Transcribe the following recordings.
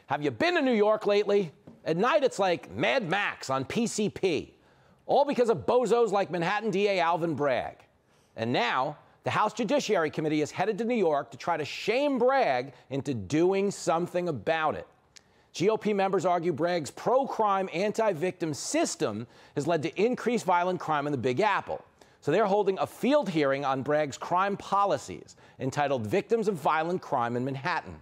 Have you been to New York lately? At night, it's like Mad Max on PCP. All because of bozos like Manhattan DA Alvin Bragg. And now, the House Judiciary Committee is headed to New York to try to shame Bragg into doing something about it. GOP members argue Bragg's pro-crime, anti-victim system has led to increased violent crime in the Big Apple. So they're holding a field hearing on Bragg's crime policies entitled Victims of Violent Crime in Manhattan.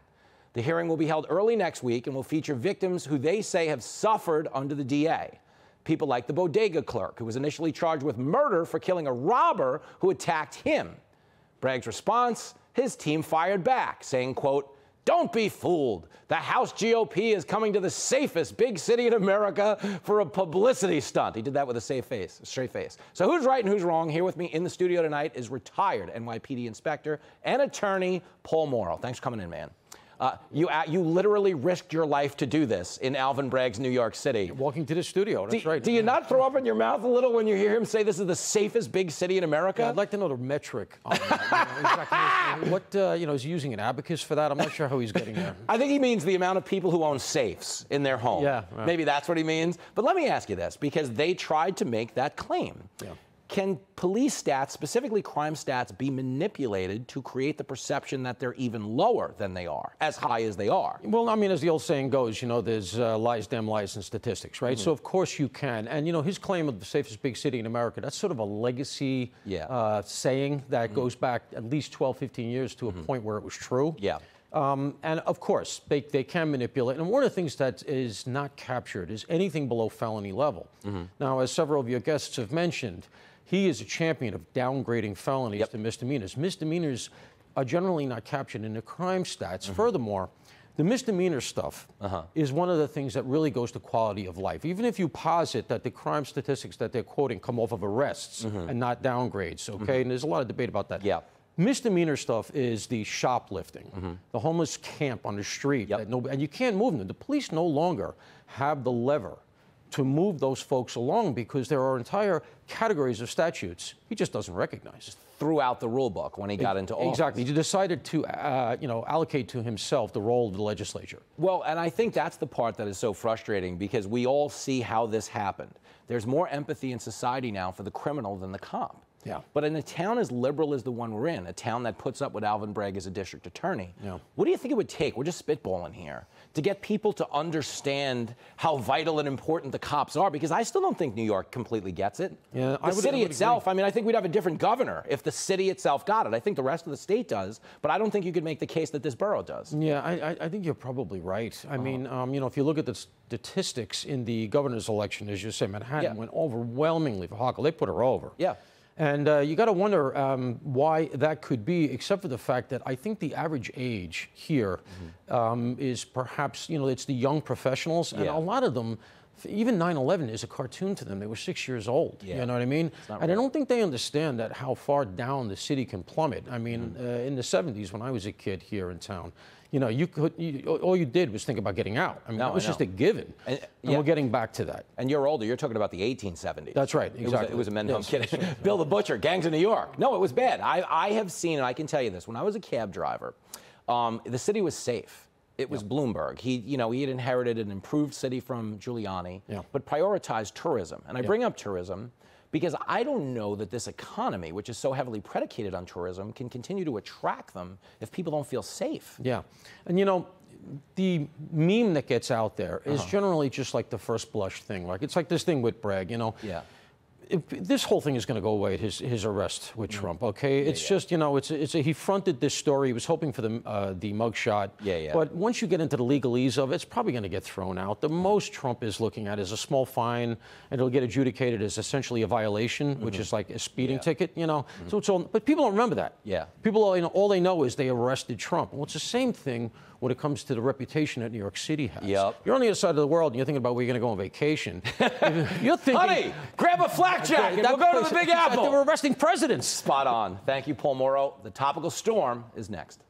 The hearing will be held early next week and will feature victims who they say have suffered under the DA. People like the bodega clerk, who was initially charged with murder for killing a robber who attacked him. Bragg's response, his team fired back, saying, quote, "Don't be fooled. The House GOP is coming to the safest big city in America for a publicity stunt." He did that with a straight face. So who's right and who's wrong? Here with me in the studio tonight is retired NYPD inspector and attorney Paul Mauro. Thanks for coming in, man. You literally risked your life to do this in Alvin Bragg's New York City. Walking to the studio, that's right. Do you not throw up in your mouth a little when you hear him say this is the safest big city in America? Yeah, I'd like to know the metric on that. Exactly. What, is he using an abacus for that? I'm not sure how he's getting there. I think he means the amount of people who own safes in their home. Yeah. Right. Maybe that's what he means. But let me ask you this, because they tried to make that claim. Yeah. Can police stats, specifically crime stats, be manipulated to create the perception that they're even lower than they are, as high as they are? Well, I mean, as the old saying goes, there's lies, damn lies, and statistics, right? Mm-hmm. So, of course, you can. And, his claim of the safest big city in America, that's sort of a legacy saying that goes back at least 12, 15 years to a point where it was true. Yeah. And, of course, they can manipulate. And one of the things that is not captured is anything below felony level. Mm-hmm. Now, as several of your guests have mentioned, he is a champion of downgrading felonies to misdemeanors. Misdemeanors are generally not captured in the crime stats. Mm-hmm. Furthermore, the misdemeanor stuff is one of the things that really goes to quality of life. Even if you posit that the crime statistics that they're quoting come off of arrests and not downgrades, okay? And there's a lot of debate about that. Yeah. Misdemeanor stuff is the shoplifting, the homeless camp on the street, and you can't move them. The police no longer have the lever to move those folks along because there are entire categories of statutes he just doesn't recognize. Throughout the rule book when he got into office. Exactly. He decided to, allocate to himself the role of the legislature. Well, and I think that's the part that is so frustrating because we all see how this happened. There's more empathy in society now for the criminal than the cop. Yeah. But in a town as liberal as the one we're in, a town that puts up with Alvin Bragg as a district attorney, what do you think it would take, we're just spitballing here, to get people to understand how vital and important the cops are? Because I still don't think New York completely gets it. Yeah, the city itself, I mean, I think we'd have a different governor if the city itself got it. I think the rest of the state does, but I don't think you could make the case that this borough does. Yeah, I think you're probably right. I mean, if you look at the statistics in the governor's election, as you say, Manhattan went overwhelmingly for Hochul. They put her over. Yeah. And you got to wonder why that could be, except for the fact that I think the average age here is perhaps, it's the young professionals. And a lot of them, even 9/11 is a cartoon to them. They were 6 years old. Yeah. You know what I mean? And I don't think they understand that how far down the city can plummet. I mean, in the 70s, when I was a kid here in town, all you did was think about getting out. I mean, that was just a given. And we're getting back to that. And you're older. You're talking about the 1870s. That's right. Exactly. It was a men. No, I'm kidding. Bill the Butcher, gangs of New York. No, it was bad. I have seen, and I can tell you this. When I was a cab driver, the city was safe. It was Bloomberg. He had inherited an improved city from Giuliani, but prioritized tourism. And I bring up tourism because I don't know that this economy, which is so heavily predicated on tourism, can continue to attract them if people don't feel safe. Yeah. And, the meme that gets out there is generally just like the first blush thing. Like, it's like this thing with Bragg, Yeah. This whole thing is going to go away at his arrest with Trump, okay? It's just, he fronted this story. He was hoping for the mugshot. Yeah. But once you get into the legalese of it, it's probably going to get thrown out. The most Trump is looking at is a small fine, and it'll get adjudicated as essentially a violation, which is like a speeding ticket, So it's all, but people don't remember that. Yeah. People, all they know is they arrested Trump. Well, it's the same thing when it comes to the reputation that New York City has. Yep. You're on the other side of the world, and you're thinking about where you're going to go on vacation. You're thinking, honey, grab a flak jacket. We'll go to the Big Apple. They were arresting presidents. Spot on. Thank you, Paul Mauro. The topical storm is next.